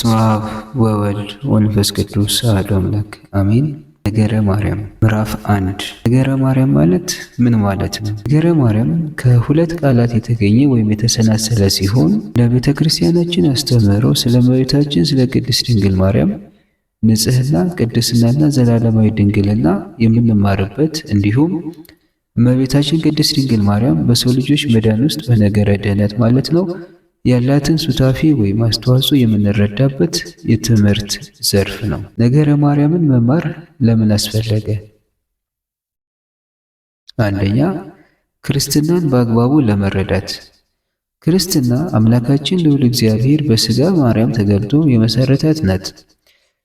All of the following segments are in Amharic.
በስመ አብ ወወልድ ወመንፈስ ቅዱስ አሐዱ አምላክ አሜን። ነገረ ማርያም ምዕራፍ 1 ነገረ ማርያም ማለት ምን ማለት ነው? ነገረ ማርያም ከሁለት ቃላት የተገኘ ወይም የተሰናሰለ ሲሆን ለቤተ ክርስቲያናችን አስተምህሮ ስለ እመቤታችን ስለ ቅድስት ድንግል ማርያም ንጽሕና፣ ቅድስናና ዘላለማዊ ድንግልና የምንማርበት እንዲሁም እመቤታችን ቅድስት ድንግል ማርያም በሰው ልጆች መዳን ውስጥ በነገረ ድኅነት ማለት ነው ያላትን ሱታፌ ወይም አስተዋጽኦ የምንረዳበት የትምህርት ዘርፍ ነው። ነገረ ማርያምን መማር ለምን አስፈለገ? አንደኛ፣ ክርስትናን በአግባቡ ለመረዳት። ክርስትና አምላካችን ልዑል እግዚአብሔር በሥጋ ማርያም ተገልጦ የመሰረታት ናት።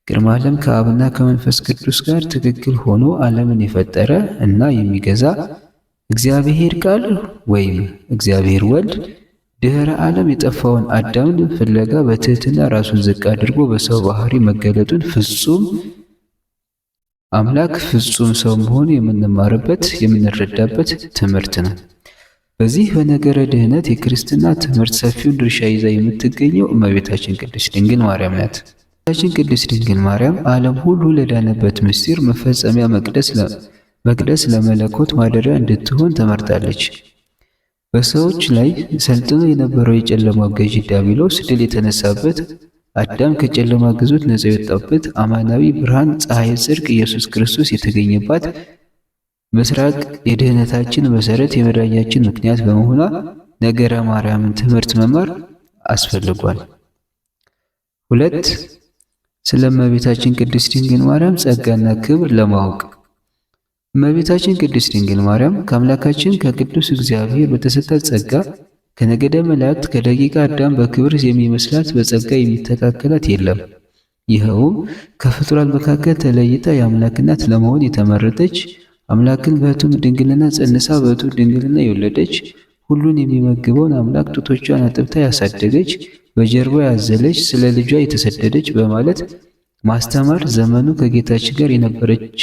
ቅድመ ዓለም ከአብና ከመንፈስ ቅዱስ ጋር ትክክል ሆኖ ዓለምን የፈጠረ እና የሚገዛ እግዚአብሔር ቃል ወይም እግዚአብሔር ወልድ ድኅረ ዓለም የጠፋውን አዳምን ፍለጋ በትሕትና ራሱን ዝቅ አድርጎ በሰው ባህሪ መገለጡን ፍጹም አምላክ ፍጹም ሰው መሆኑ የምንማርበት የምንረዳበት ትምህርት ነው። በዚህ በነገረ ድኅነት የክርስትና ትምህርት ሰፊውን ድርሻ ይዛ የምትገኘው እመቤታችን ቅድስት ድንግል ማርያም ናት። እመቤታችን ቅድስት ድንግል ማርያም ዓለም ሁሉ ለዳነበት ምስጢር መፈጸሚያ መቅደስ ለመለኮት ማደሪያ እንድትሆን ተመርጣለች። በሰዎች ላይ ሰልጥኖ የነበረው የጨለማው ገዢ ዲያብሎስ ድል የተነሳበት፣ አዳም ከጨለማ ግዞት ነፃ የወጣበት፣ አማናዊ ብርሃን ፀሐየ ጽድቅ ኢየሱስ ክርስቶስ የተገኘባት ምስራቅ የድኅነታችን መሰረት የመዳኛችን ምክንያት በመሆኗ ነገረ ማርያምን ትምህርት መማር አስፈልጓል። 2 ስለ እመቤታችን ቅድስት ድንግል ማርያም ጸጋና ክብር ለማወቅ። እመቤታችን ቅድስት ድንግል ማርያም ከአምላካችን ከቅዱስ እግዚአብሔር በተሰጣት ጸጋ ከነገደ መላእክት ከደቂቀ አዳም በክብር የሚመስላት በጸጋ የሚተካከላት የለም። ይኸውም ከፍጡራን መካከል ተለይታ የአምላክ እናት ለመሆን የተመረጠች፣ አምላክን በሕቱም ድንግልና ጸንሳ በሕቱም ድንግልና የወለደች፣ ሁሉን የሚመግበውን አምላክ ጡቶቿን አጥብታ ያሳደገች፣ በጀርባ ያዘለች፣ ስለ ልጇ የተሰደደች በማለት ማስተማር ዘመኑ ከጌታችን ጋር የነበረች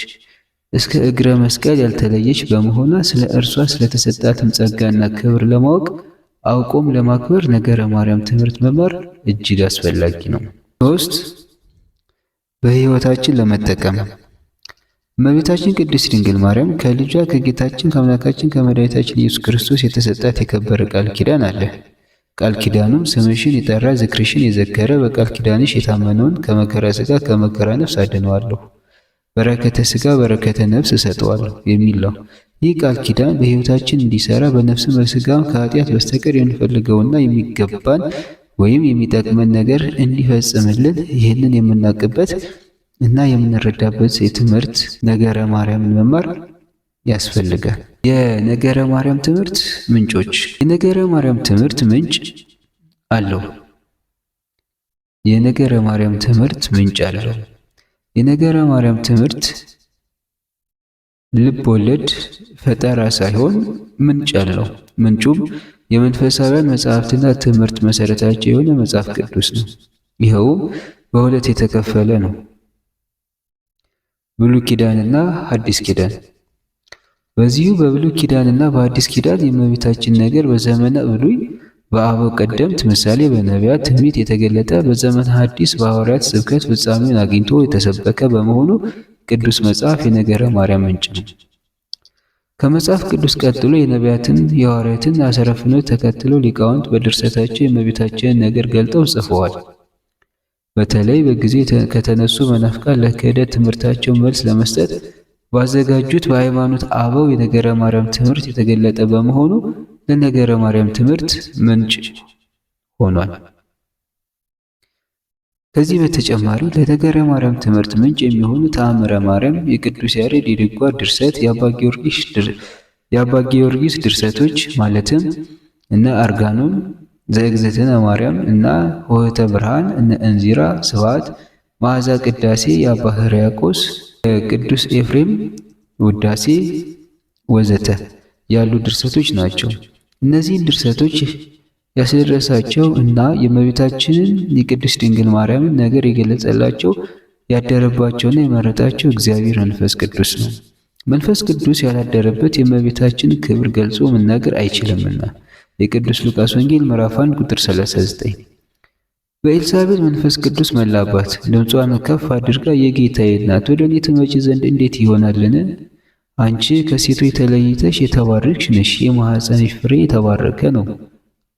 እስከ እግረ መስቀል ያልተለየች በመሆኗ ስለ እርሷ ስለተሰጣትም ጸጋና ክብር ለማወቅ አውቆም ለማክበር ነገረ ማርያም ትምህርት መማር እጅግ አስፈላጊ ነው። 3 በሕይወታችን ለመጠቀም። እመቤታችን ቅድስት ድንግል ማርያም ከልጇ ከጌታችን ከአምላካችን ከመድኃኒታችን ኢየሱስ ክርስቶስ የተሰጣት የከበረ ቃል ኪዳን አለ። ቃል ኪዳኑም ስምሽን የጠራ ዝክርሽን የዘከረ በቃል ኪዳንሽ የታመነውን ከመከራ ሥጋ ከመከራ ነፍስ አድነዋለሁ፣ በረከተ ሥጋ በረከተ ነፍስ እሰጠዋለሁ የሚል ነው። ይህ ቃል ኪዳን በሕይወታችን እንዲሰራ በነፍስም በሥጋም ከኃጢአት በስተቀር የምንፈልገውና የሚገባን ወይም የሚጠቅመን ነገር እንዲፈጽምልን ይህንን የምናውቅበት እና የምንረዳበት የትምህርት ነገረ ማርያምን መማር ያስፈልጋል። የነገረ ማርያም ትምህርት ምንጮች። የነገረ ማርያም ትምህርት ምንጭ አለው። የነገረ ማርያም ትምህርት ምንጭ አለው። የነገረ ማርያም ትምህርት ልብ ወለድ ፈጠራ ሳይሆን ምንጭ አለው። ምንጩም የመንፈሳውያን መጽሐፍትና ትምህርት መሰረታቸው የሆነ መጽሐፍ ቅዱስ ነው። ይኸውም በሁለት የተከፈለ ነው፣ ብሉይ ኪዳንና ሐዲስ ኪዳን። በዚሁ በብሉይ ኪዳንና በሐዲስ ኪዳን የእመቤታችን ነገር በዘመነ ብሉይ በአበው ቀደምት ምሳሌ በነቢያት ትንቢት የተገለጠ፣ በዘመነ ሐዲስ በሐዋርያት ስብከት ፍጻሜውን አግኝቶ የተሰበከ በመሆኑ ቅዱስ መጽሐፍ የነገረ ማርያም ምንጭ ነው። ከመጽሐፍ ቅዱስ ቀጥሎ የነቢያትን የሐዋርያትን አሰረ ፍኖት ተከትለው ሊቃውንት በድርሰታቸው የእመቤታችንን ነገር ገልጠው ጽፈዋል። በተለይ በጊዜ ከተነሱ መናፍቃን ለክህደት ትምህርታቸው መልስ ለመስጠት ባዘጋጁት በሃይማኖት አበው የነገረ ማርያም ትምህርት የተገለጠ በመሆኑ ለነገረ ማርያም ትምህርት ምንጭ ሆኗል። ከዚህ በተጨማሪ ለነገረ ማርያም ትምህርት ምንጭ የሚሆኑ ተአምረ ማርያም፣ የቅዱስ ያሬድ የድጓ ድርሰት፣ የአባ ጊዮርጊስ ድርሰቶች ማለትም እነ አርጋኖን ዘእግዝእትነ ማርያም እና ሆህተ ብርሃን፣ እነ እንዚራ ስብሐት፣ መዓዛ ቅዳሴ፣ የአባ ሕርያቆስ፣ የቅዱስ ኤፍሬም ውዳሴ ወዘተ ያሉ ድርሰቶች ናቸው። እነዚህን ድርሰቶች ያስደረሳቸው እና የእመቤታችንን የቅድስት ድንግል ማርያምን ነገር የገለጸላቸው ያደረባቸውና የመረጣቸው እግዚአብሔር መንፈስ ቅዱስ ነው። መንፈስ ቅዱስ ያላደረበት የእመቤታችን ክብር ገልጾ መናገር አይችልምና የቅዱስ ሉቃስ ወንጌል ምዕራፍ 1 ቁጥር 39። በኤልሳቤጥ መንፈስ ቅዱስ መላባት። ድምጿን ከፍ አድርጋ የጌታዬ እናት ወደ እኔ ትመጪ ዘንድ እንዴት ይሆናልን? አንቺ ከሴቶች ተለይተሽ የተባረክሽ ነሽ፣ የማኅፀንሽ ፍሬ የተባረከ ነው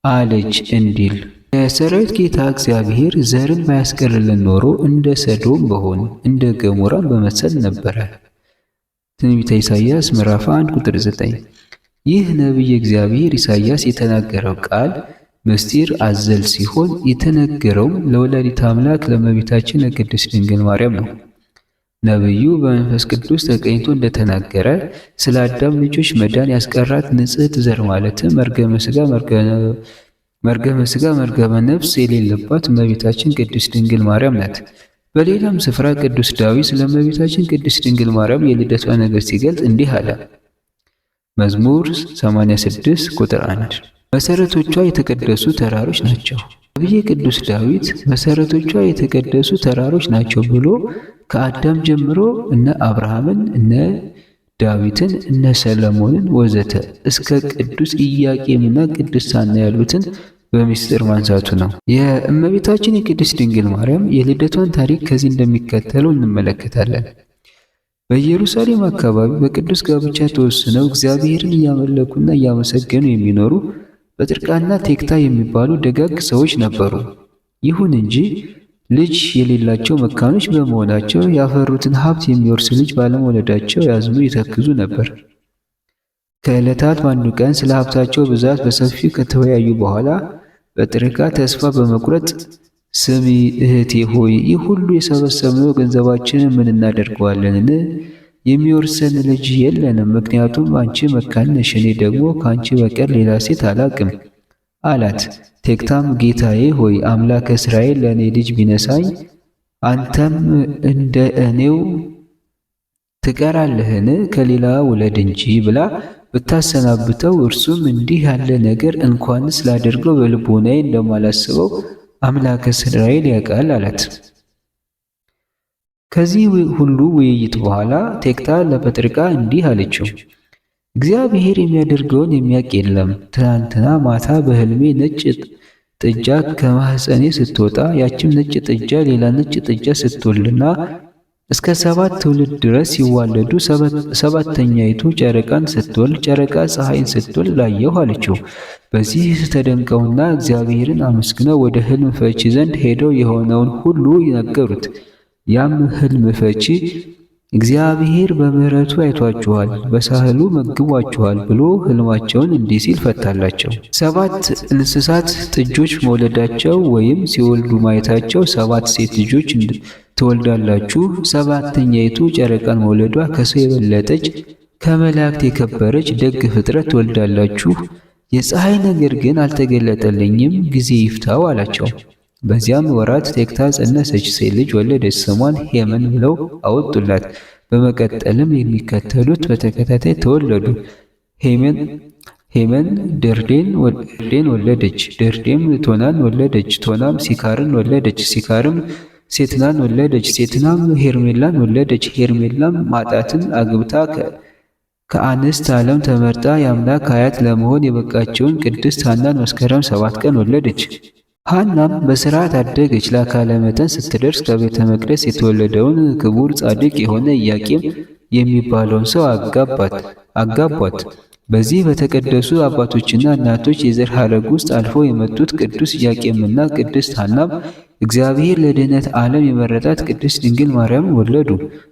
አለች እንዲል የሰራዊት ጌታ እግዚአብሔር ዘርን ባያስቀርልን ኖሮ እንደ ሰዶም በሆን እንደ ገሞራም በመሰል ነበረ። ትንቢተ ኢሳይያስ ምዕራፍ 1 ቁጥር 9። ይህ ነቢይ እግዚአብሔር ኢሳይያስ የተናገረው ቃል ምስጢር አዘል ሲሆን የተነገረውም ለወላዲተ አምላክ ለእመቤታችን ለቅድስት ድንግል ማርያም ነው። ነቢዩ በመንፈስ ቅዱስ ተቀኝቶ እንደተናገረ ስለ አዳም ልጆች መዳን ያስቀራት ንጽሕት ዘር ማለትም መርገመ ሥጋ መርገመ ነፍስ የሌለባት እመቤታችን ቅድስት ድንግል ማርያም ናት። በሌላም ስፍራ ቅዱስ ዳዊት ስለ እመቤታችን ቅድስት ድንግል ማርያም የልደቷ ነገር ሲገልጽ እንዲህ አለ። መዝሙር 86 ቁጥር 1 መሰረቶቿ የተቀደሱ ተራሮች ናቸው። ነቢየ ቅዱስ ዳዊት መሰረቶቿ የተቀደሱ ተራሮች ናቸው ብሎ ከአዳም ጀምሮ እነ አብርሃምን እነ ዳዊትን እነ ሰለሞንን ወዘተ እስከ ቅዱስ ኢያቄምና ቅድስት ሐና ያሉትን በምስጢር ማንሳቱ ነው። የእመቤታችን የቅድስት ድንግል ማርያም የልደቷን ታሪክ ከዚህ እንደሚከተለው እንመለከታለን። በኢየሩሳሌም አካባቢ በቅዱስ ጋብቻ ተወስነው እግዚአብሔርን እያመለኩና እያመሰገኑ የሚኖሩ በጥርቃና ቴክታ የሚባሉ ደጋግ ሰዎች ነበሩ። ይሁን እንጂ ልጅ የሌላቸው መካኖች በመሆናቸው ያፈሩትን ሀብት የሚወርስ ልጅ ባለመውለዳቸው ያዝኑ ይተክዙ ነበር። ከዕለታት በአንዱ ቀን ስለ ሀብታቸው ብዛት በሰፊው ከተወያዩ በኋላ በጥርቃ ተስፋ በመቁረጥ ስሚ እህቴ ሆይ፣ ይህ ሁሉ የሰበሰብነው ገንዘባችንን ምን እናደርገዋለንን? የሚወርሰን ልጅ የለንም፣ ምክንያቱም አንቺ መካን ነሽ፣ እኔ ደግሞ ከአንቺ በቀር ሌላ ሴት አላቅም አላት። ቴክታም ጌታዬ ሆይ አምላከ እስራኤል ለእኔ ልጅ ቢነሳኝ አንተም እንደ እኔው ትቀራለህን? ከሌላ ውለድ እንጂ ብላ ብታሰናብተው፣ እርሱም እንዲህ ያለ ነገር እንኳንስ ላደርገው በልቦናዬ እንደማላስበው አምላከ እስራኤል ያውቃል አላት። ከዚህ ሁሉ ውይይት በኋላ ቴክታ ለጴጥርቃ እንዲህ አለችው፣ እግዚአብሔር የሚያደርገውን የሚያውቅ የለም። ትናንትና ማታ በሕልሜ ነጭ ጥጃ ከማህፀኔ ስትወጣ ያችም ነጭ ጥጃ ሌላ ነጭ ጥጃ ስትወልድና እስከ 7 ትውልድ ድረስ ሲዋለዱ ሰባተኛይቱ ጨረቃን ስትወልድ ጨረቃ ፀሐይን ስትወልድ ላየሁ አለችው። በዚህ ተደንቀውና እግዚአብሔርን አመስግነው ወደ ሕልም ፈቺ ዘንድ ሄደው የሆነውን ሁሉ ነገሩት። ያም ሕልም ፈቺ እግዚአብሔር በምሕረቱ አይቷችኋል፣ በሳህሉ መግቧችኋል ብሎ ሕልማቸውን እንዲህ ሲል ፈታላቸው። 7 እንስሳት ጥጆች መውለዳቸው ወይም ሲወልዱ ማየታቸው 7 ሴት ልጆች ትወልዳላችሁ። ሰባተኛይቱ ጨረቃን መውለዷ ከሰው የበለጠች ከመላእክት የከበረች ደግ ፍጥረት ትወልዳላችሁ። የፀሐይ ነገር ግን አልተገለጠልኝም፣ ጊዜ ይፍታው አላቸው። በዚያም ወራት ቴክታ ጸነሰች፣ ሴት ልጅ ወለደች። ስሟን ሄመን ብለው አወጡላት። በመቀጠልም የሚከተሉት በተከታታይ ተወለዱ። ሄመን ደርዴን ወለደች። ደርዴም ቶናን ወለደች። ቶናም ሲካርን ወለደች። ሲካርም ሴትናን ወለደች። ሴትናም ሄርሜላን ወለደች። ሄርሜላም ማጣትን አግብታ ከአንስት ዓለም ተመርጣ የአምላክ አያት ለመሆን የበቃቸውን ቅድስት ሐናን መስከረም 7 ቀን ወለደች። ሐናም በሥርዓት አደገች። ለአካለ መጠን ስትደርስ ከቤተ መቅደስ የተወለደውን ክቡር ጻድቅ የሆነ ኢያቄም የሚባለውን ሰው አጋቧት። በዚህ በተቀደሱ አባቶችና እናቶች የዘር ሐረግ ውስጥ አልፈው የመጡት ቅዱስ ኢያቄምና ቅድስት ሐናም እግዚአብሔር ለድኅነት ዓለም የመረጣት ቅድስት ድንግል ማርያም ወለዱ።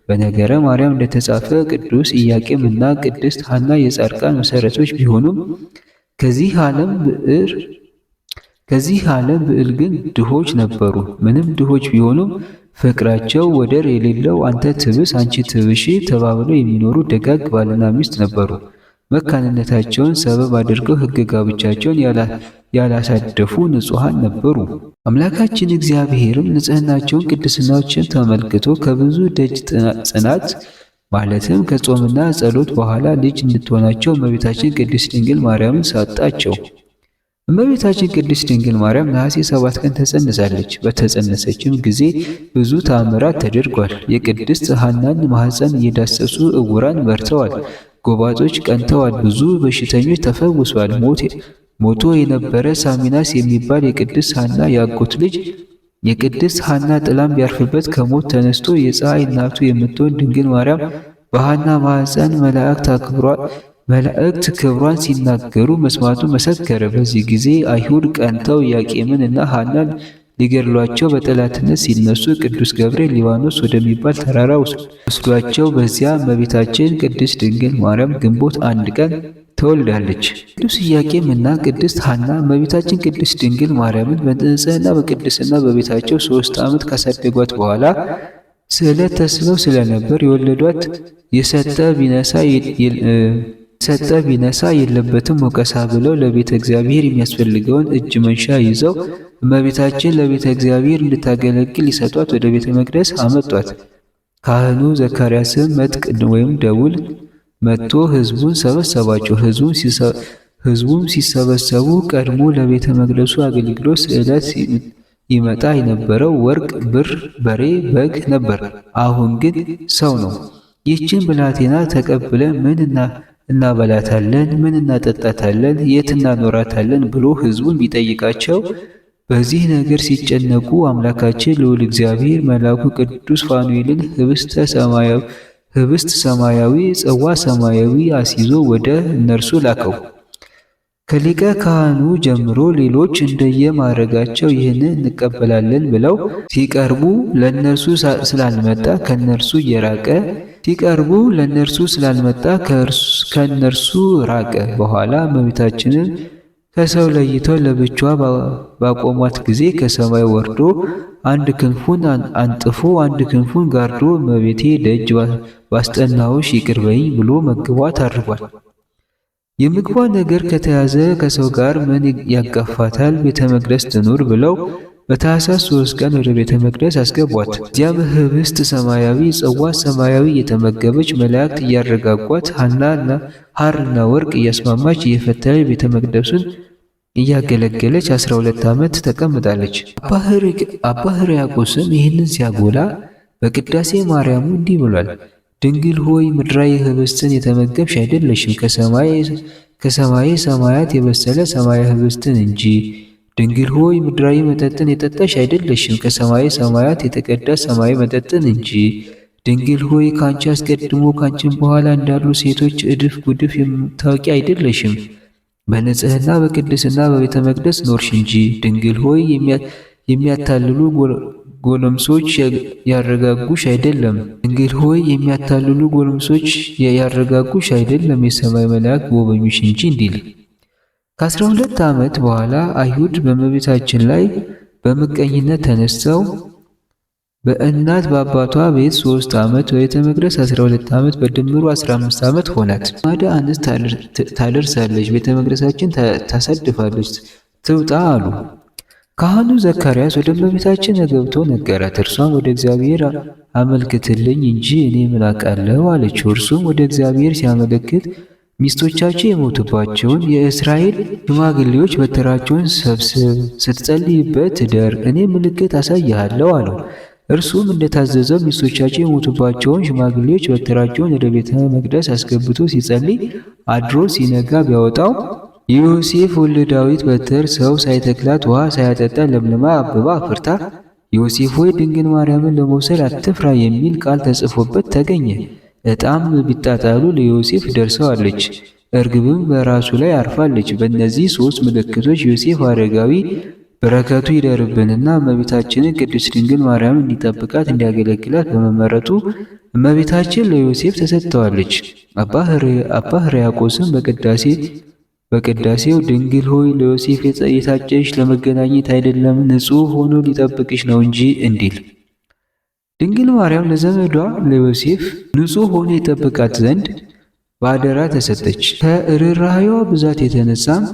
በነገረ ማርያም እንደተጻፈ ቅዱስ ኢያቄም እና ቅድስት ሐና የጻድቃን መሠረቶች ቢሆኑም ከዚህ ዓለም ብዕል ግን ድሆች ነበሩ። ምንም ድሆች ቢሆኑም ፍቅራቸው ወደር የሌለው አንተ ትብስ አንቺ ትብሺ ተባብለው የሚኖሩ ደጋግ ባልና ሚስት ነበሩ። መካንነታቸውን ሰበብ አድርገው ሕገ ጋብቻቸውን ያላሳደፉ ንጹሐን ነበሩ። አምላካችን እግዚአብሔርም ንጽሕናቸውን ቅድስናዎችን ተመልክቶ ከብዙ ደጅ ጽናት ማለትም ከጾምና ጸሎት በኋላ ልጅ እንድትሆናቸው እመቤታችን ቅድስት ድንግል ማርያምን ሰጣቸው። እመቤታችን ቅድስት ድንግል ማርያም ነሐሴ 7 ቀን ተጸንሳለች። በተጸነሰችም ጊዜ ብዙ ተአምራት ተደርጓል። የቅድስት ሐናን ማኅፀን እየዳሰሱ ዕውራን በርተዋል፣ ጎባጦች ቀንተዋል፣ ብዙ በሽተኞች ተፈውሰዋል። ሞቶ የነበረ ሳሚናስ የሚባል የቅድስት ሐና የአጎት ልጅ የቅድስት ሐና ጥላም ቢያርፍበት ከሞት ተነስቶ የፀሐይ እናቱ የምትሆን ድንግል ማርያም በሐና ማኅፀን መላእክት ክብሯን ሲናገሩ መስማቱ መሰከረ። በዚህ ጊዜ አይሁድ ቀንተው ኢያቄምን እና ሐናን ሊገድሏቸው በጠላትነት ሲነሱ ቅዱስ ገብርኤል ሊባኖስ ወደሚባል ተራራ ወስዷቸው በዚያ እመቤታችን ቅድስት ድንግል ማርያም ግንቦት 1 ቀን ተወልዳለች። ቅዱስ ኢያቄም እና ቅድስት ሐና እመቤታችን ቅድስት ድንግል ማርያምን በንጽሕና በቅድስና በቤታቸው 3 ዓመት ካሳደጓት በኋላ ስዕለት ተስለው ስለነበር የወለዷት የሰጠ ቢነሳ የለበትም ወቀሳ ብለው ለቤተ እግዚአብሔር የሚያስፈልገውን እጅ መንሻ ይዘው እመቤታችን ለቤተ እግዚአብሔር እንድታገለግል ሊሰጧት ወደ ቤተ መቅደስ አመጧት። ካህኑ ዘካርያስም መጥቅ ወይም ደውል መጥቶ ሕዝቡን ሰበሰባቸው። ሕዝቡም ሲሰበሰቡ ቀድሞ ለቤተ መቅደሱ አገልግሎት ስዕለት ይመጣ የነበረው ወርቅ፣ ብር፣ በሬ፣ በግ ነበር። አሁን ግን ሰው ነው። ይህችን ብላቴና ተቀብለን ምን እናበላታለን? ምን እናጠጣታለን? የት እናኖራታለን? ብሎ ሕዝቡን ቢጠይቃቸው በዚህ ነገር ሲጨነቁ አምላካችን ልዑል እግዚአብሔር መልአኩ ቅዱስ ፋኑኤልን ህብስት ሰማያዊ፣ ጽዋ ሰማያዊ አስይዞ ወደ እነርሱ ላከው። ከሊቀ ካህኑ ጀምሮ ሌሎች እንደየማዕረጋቸው ይህንን እንቀበላለን ብለው ሲቀርቡ ለእነርሱ ስላልመጣ ከእነርሱ ራቀ። በኋላ እመቤታችንን ከሰው ለይተው ለብቻዋ ባቆሟት ጊዜ ከሰማይ ወርዶ አንድ ክንፉን አንጥፎ አንድ ክንፉን ጋርዶ እመቤቴ ደጅ ባስጠናሁሽ ይቅር በይኝ ብሎ መግቧት አድርጓል። የምግቧ ነገር ከተያዘ ከሰው ጋር ምን ያጋፋታል? ቤተ መቅደስ ትኑር ብለው በታኅሳስ 3 ቀን ወደ ቤተ መቅደስ አስገቧት። እዚያም ህብስት ሰማያዊ፣ ጽዋ ሰማያዊ እየተመገበች መላእክት እያረጋጓት ሐርና ወርቅ እያስማማች እየፈተለች ቤተ መቅደሱን እያገለገለች 12 ዓመት ተቀምጣለች። አባ ሕርያቆስም ይህንን ሲያጎላ በቅዳሴ ማርያሙ እንዲህ ብሏል። ድንግል ሆይ ምድራዊ ህብስትን የተመገብሽ አይደለሽም፣ ከሰማይ ሰማያት የበሰለ ሰማያዊ ህብስትን እንጂ። ድንግል ሆይ ምድራዊ መጠጥን የጠጣሽ አይደለሽም፣ ከሰማይ ሰማያት የተቀዳ ሰማያዊ መጠጥን እንጂ። ድንግል ሆይ ካንቺ አስቀድሞ ካንቺም በኋላ እንዳሉ ሴቶች እድፍ ጉድፍ የምታውቂ አይደለሽም፣ በንጽህና በቅድስና በቤተ መቅደስ ኖርሽ እንጂ። ድንግል ሆይ የሚያታልሉ ጎለምሶች ያረጋጉሽ አይደለም። ድንግል ሆይ የሚያታልሉ ጎለምሶች ያረጋጉሽ አይደለም፣ የሰማይ መላእክት ጎበኙሽ እንጂ እንዲል። ከ12 ዓመት በኋላ አይሁድ በእመቤታችን ላይ በምቀኝነት ተነስተው በእናት በአባቷ ቤት 3 ዓመት በቤተ መቅደስ 12 ዓመት በድምሩ 15 ዓመት ሆናት። ማዳ አንስት ታደርሳለች፣ ቤተ መቅደሳችን ታሳድፋለች፣ ትውጣ አሉ። ካህኑ ዘካርያስ ወደ እመቤታችን ገብቶ ነገራት። እርሷም ወደ እግዚአብሔር አመልክትልኝ እንጂ እኔ ምን አውቃለሁ አለችው። እርሱም ወደ እግዚአብሔር ሲያመለክት ሚስቶቻቸው የሞቱባቸውን የእስራኤል ሽማግሌዎች በትራቸውን ሰብስብ፣ ስትጸልይበት እደር፣ እኔ ምልክት አሳይሃለሁ አለው። እርሱም እንደታዘዘው ሚስቶቻቸው የሞቱባቸውን ሽማግሌዎች በትራቸውን ወደ ቤተ መቅደስ አስገብቶ ሲጸልይ አድሮ ሲነጋ ቢያወጣው የዮሴፍ ወልደ ዳዊት በትር ሰው ሳይተክላት ውሃ ሳያጠጣ ለምልማ አበባ አፍርታ ዮሴፍ ሆይ ድንግል ማርያምን ለመውሰድ አትፍራ የሚል ቃል ተጽፎበት ተገኘ። ዕጣም ቢጣጣሉ ለዮሴፍ ደርሰዋለች፣ እርግብም በራሱ ላይ አርፋለች። በእነዚህ 3 ምልክቶች ዮሴፍ አረጋዊ በረከቱ ይደርብንና እመቤታችንን ቅድስት ድንግል ማርያምን እንዲጠብቃት እንዲያገለግላት በመመረጡ እመቤታችን ለዮሴፍ ተሰጥተዋለች። አባ ሕርያቆስም በቅዳሴው ድንግል ሆይ ለዮሴፍ የታጨሽ ለመገናኘት አይደለም፣ ንጹሕ ሆኖ ሊጠብቅሽ ነው እንጂ እንዲል። ድንግል ማርያም ለዘመዷ ለዮሴፍ ንጹሕ ሆኖ ይጠብቃት ዘንድ በአደራ ተሰጠች። ከርኅራኄዋ ብዛት የተነሳም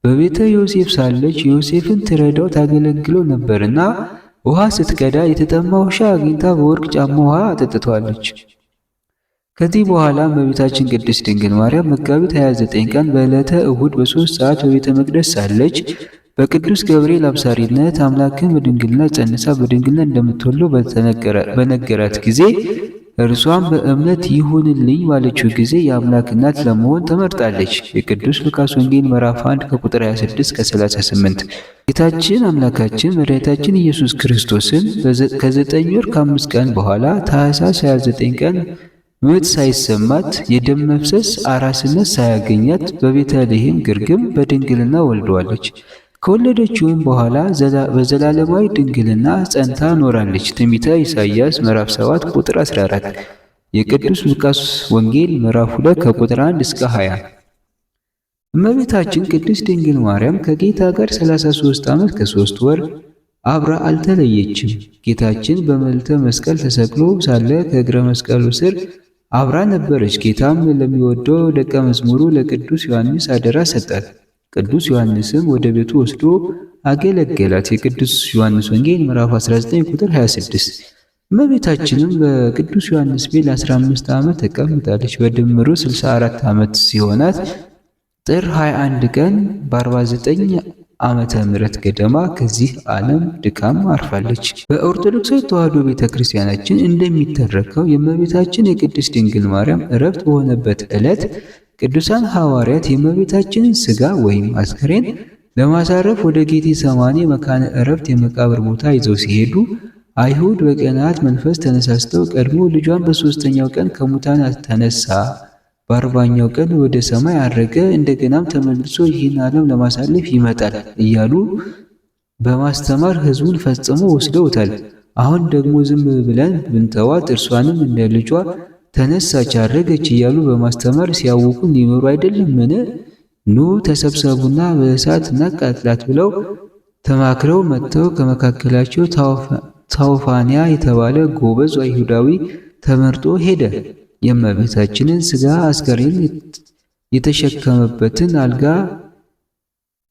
በቤተ ዮሴፍ ሳለች ዮሴፍን ትረዳው ታገለግለው ነበርና ውሃ ስትቀዳ የተጠማ ውሻ አግኝታ በወርቅ ጫማ ውሃ አጠጥተዋለች። ከዚህ በኋላ እመቤታችን ቅድስት ድንግል ማርያም መጋቢት 29 ቀን በዕለተ እሁድ በ3 ሰዓት በቤተ መቅደስ ሳለች በቅዱስ ገብርኤል አብሳሪነት አምላክን በድንግልና ጸንሳ በድንግልና እንደምትወልደው በነገራት ጊዜ እርሷም በእምነት ይሁንልኝ ባለችው ጊዜ የአምላክ እናት ለመሆን ተመርጣለች። የቅዱስ ሉቃስ ወንጌል ምዕራፍ 1 ከቁጥር 26 እስከ 38። ጌታችን አምላካችን መድኃኒታችን ኢየሱስ ክርስቶስን ከ9 ወር ከ5 ቀን በኋላ ታኅሳስ 29 ቀን ምጥ ሳይሰማት የደም መፍሰስ አራስነት ሳያገኛት በቤተልሔም ግርግም በድንግልና ወልደዋለች። ከወለደችውም በኋላ በዘላለማዊ ድንግልና ጸንታ ኖራለች። ትንቢተ ኢሳይያስ ምዕራፍ 7 ቁጥር 14። የቅዱስ ሉቃስ ወንጌል ምዕራፍ 2 ከቁጥር 1 እስከ 20። እመቤታችን ቅድስት ድንግል ማርያም ከጌታ ጋር 33 ዓመት ከ3 ወር አብራ አልተለየችም። ጌታችን በመልዕልተ መስቀል ተሰቅሎ ሳለ ከእግረ መስቀሉ ስር አብራ ነበረች። ጌታም ለሚወደው ደቀ መዝሙሩ ለቅዱስ ዮሐንስ አደራ ሰጣት። ቅዱስ ዮሐንስም ወደ ቤቱ ወስዶ አገለገላት። የቅዱስ ዮሐንስ ወንጌል ምዕራፍ 19 ቁጥር 26። እመቤታችንም በቅዱስ ዮሐንስ ቤት 15 ዓመት ተቀምጣለች። በድምሩ 64 ዓመት ሲሆናት ጥር 21 ቀን በ49 ዓመተ ምህረት ገደማ ከዚህ ዓለም ድካም አርፋለች። በኦርቶዶክሳዊ ተዋሕዶ ቤተክርስቲያናችን እንደሚተረከው የእመቤታችን የቅድስት ድንግል ማርያም ዕረፍት በሆነበት ዕለት ቅዱሳን ሐዋርያት የእመቤታችንን ሥጋ ወይም አስከሬን ለማሳረፍ ወደ ጌቴ ሰማኒ መካነ ዕረፍት የመቃብር ቦታ ይዘው ሲሄዱ አይሁድ በቅንዓት መንፈስ ተነሳስተው ቀድሞ ልጇን በ3ኛው ቀን ከሙታን ተነሳ፣ በ40ኛው ቀን ወደ ሰማይ አረገ፣ እንደገናም ተመልሶ ይህን ዓለም ለማሳለፍ ይመጣል እያሉ በማስተማር ሕዝቡን ፈጽሞ ወስደውታል። አሁን ደግሞ ዝም ብለን ብንተዋት እርሷንም እንደ ልጇ ተነሳች አረገች እያሉ በማስተማር ሲያውቁን ሊኖሩ አይደለምን? ኑ ተሰብሰቡና በእሳት እናቃጥላት ብለው ተማክረው መጥተው ከመካከላቸው ታውፋንያ የተባለ ጎበዝ አይሁዳዊ ተመርጦ ሄደ። የእመቤታችንን ሥጋ አስከሬን የተሸከመበትን አልጋ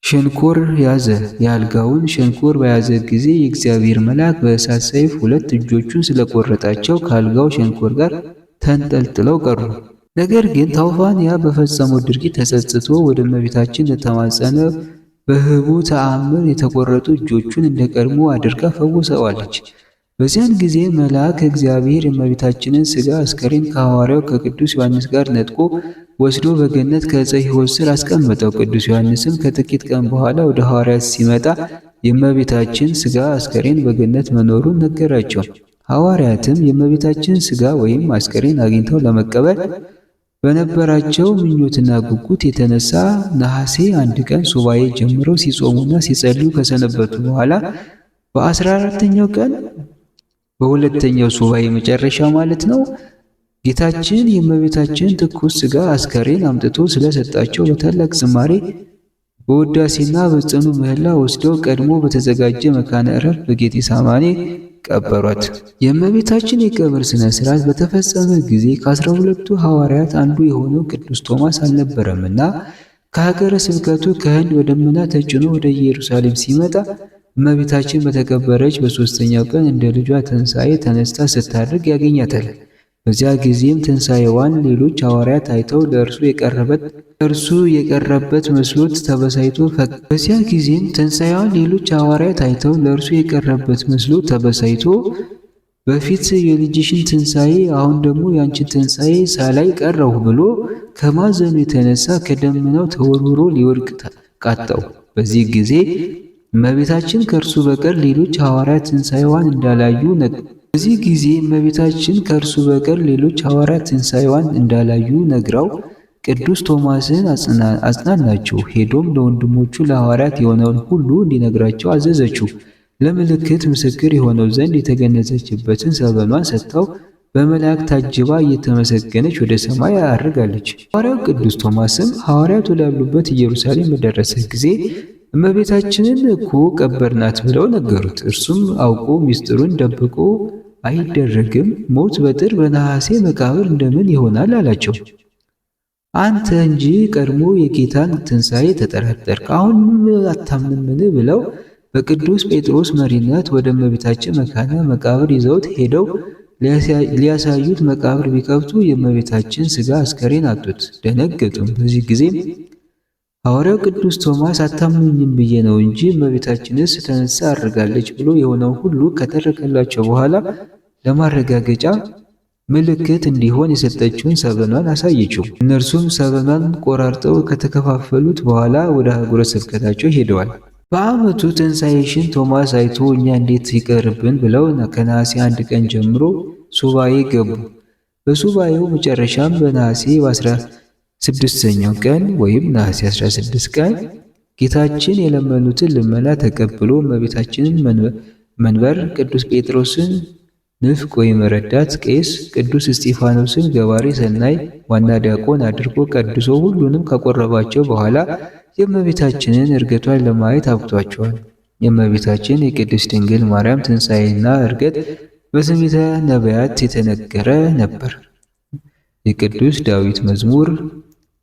ሸንኮር ያዘ። የአልጋውን ሸንኮር በያዘ ጊዜ የእግዚአብሔር መልአክ በእሳት ሰይፍ 2 እጆቹን ስለቆረጣቸው ከአልጋው ሸንኮር ጋር ተንጠልጥለው ቀሩ። ነገር ግን ታውፋንያ በፈጸመው ድርጊት ተጸጽቶ ወደ እመቤታችን ተማጸነ። በህቡ ተአምር የተቆረጡ እጆቹን እንደ ቀድሞ አድርጋ ፈውሰዋለች። በዚያን ጊዜ መልአክ እግዚአብሔር የእመቤታችንን ሥጋ አስከሬን ከሐዋርያው ከቅዱስ ዮሐንስ ጋር ነጥቆ ወስዶ በገነት ከዕፀ ሕይወት ስር አስቀመጠው። ቅዱስ ዮሐንስም ከጥቂት ቀን በኋላ ወደ ሐዋርያት ሲመጣ የእመቤታችን ሥጋ አስከሬን በገነት መኖሩን ነገራቸው። ሐዋርያትም የእመቤታችን ሥጋ ወይም አስከሬን አግኝተው ለመቀበል በነበራቸው ምኞትና ጉጉት የተነሳ ነሐሴ 1 ቀን ሱባኤ ጀምረው ሲጾሙና ሲጸልዩ ከሰነበቱ በኋላ በ14ኛው ቀን በሁለተኛው ሱባኤ መጨረሻ ማለት ነው፣ ጌታችን የእመቤታችን ትኩስ ሥጋ አስከሬን አምጥቶ ስለሰጣቸው በታላቅ ዝማሬ በውዳሴና በጽኑ ምህላ ወስደው ቀድሞ በተዘጋጀ መካነ ዕረፍት በጌቴ ሰማኒ ቀበሯት። የእመቤታችን የቀብር ሥነ ሥርዓት በተፈጸመ ጊዜ ከ12ቱ ሐዋርያት አንዱ የሆነው ቅዱስ ቶማስ አልነበረምና ከሀገረ ስብከቱ ከህንድ በደመና ተጭኖ ወደ ኢየሩሳሌም ሲመጣ እመቤታችን በተቀበረች በ3ኛው ቀን እንደ ልጇ ትንሣኤ ተነስታ ስታርግ ያገኛታል። በዚያ ጊዜም ትንሣኤዋን ሌሎች ሐዋርያት አይተው ለእርሱ የቀረበት መስሎት ተበሳይቶ በፊት የልጅሽን ትንሣኤ አሁን ደግሞ ያንቺን ትንሣኤ ሳላይ ቀረሁ ብሎ ከማዘኑ የተነሳ ከደመናው ተወርውሮ ሊወድቅ ቃጣው። በዚህ ጊዜ እመቤታችን ከእርሱ በቀር ሌሎች ሐዋርያት ትንሣኤዋን እንዳላዩ ነግራው ቅዱስ ቶማስን አጽናናችው። ሄዶም ለወንድሞቹ ለሐዋርያት የሆነውን ሁሉ እንዲነግራቸው አዘዘችው። ለምልክት ምስክር የሆነው ዘንድ የተገነዘችበትን ሰበኗን ሰጥታው በመላእክት ታጅባ እየተመሰገነች ወደ ሰማይ አርጋለች። ሐዋርያው ቅዱስ ቶማስም ሐዋርያት ወዳሉበት ኢየሩሳሌም በደረሰ ጊዜ እመቤታችንን እኮ ቀበርናት ብለው ነገሩት። እርሱም አውቆ ምስጢሩን ደብቆ አይደረግም፣ ሞት በጥር በነሐሴ መቃብር እንደምን ይሆናል አላቸው። አንተ እንጂ ቀድሞ የጌታን ትንሣኤ ተጠራጠርክ፣ አሁንም አታምንምን? ብለው በቅዱስ ጴጥሮስ መሪነት ወደ እመቤታችን መካነ መቃብር ይዘውት ሄደው ሊያሳዩት መቃብር ቢከፍቱ የእመቤታችን ሥጋ አስከሬን አጡት፣ ደነገጡም። በዚህ ጊዜም ሐዋርያው ቅዱስ ቶማስ አታምኑኝም ብዬ ነው እንጂ እመቤታችንስ ተነሳ አድርጋለች ብሎ የሆነው ሁሉ ከተረከላቸው በኋላ ለማረጋገጫ ምልክት እንዲሆን የሰጠችውን ሰበኗን አሳየችው። እነርሱም ሰበኗን ቆራርጠው ከተከፋፈሉት በኋላ ወደ አህጉረ ስብከታቸው ሄደዋል። በዓመቱ ትንሣኤሽን ቶማስ አይቶ እኛ እንዴት ይቀርብን ብለው ከነሐሴ 1 ቀን ጀምሮ ሱባኤ ገቡ። በሱባኤው መጨረሻም በነሐሴ 16ኛው ቀን ወይም ነሐሴ 16 ቀን ጌታችን የለመኑትን ልመና ተቀብሎ እመቤታችንን መንበር፣ ቅዱስ ጴጥሮስን ንፍቅ ወይም ረዳት ቄስ፣ ቅዱስ እስጢፋኖስን ገባሬ ሰናይ ዋና ዲያቆን አድርጎ ቀድሶ ሁሉንም ካቆረባቸው በኋላ የእመቤታችንን ዕርገቷን ለማየት አብቅቷቸዋል። የእመቤታችን የቅድስት ድንግል ማርያም ትንሣኤና ዕርገት በትንቢተ ነቢያት የተነገረ ነበር። የቅዱስ ዳዊት መዝሙር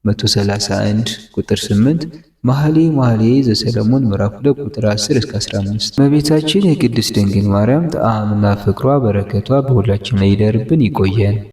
131 ቁጥር 8፣ መኃልየ ዘሰሎሞን ምዕራፍ 2 ቁጥር 10 እስከ 15። እመቤታችን የቅድስት ድንግል ማርያም ጣዕምና ፍቅሯ በረከቷ በሁላችን ላይ ይደርብን፣ ይቆየን።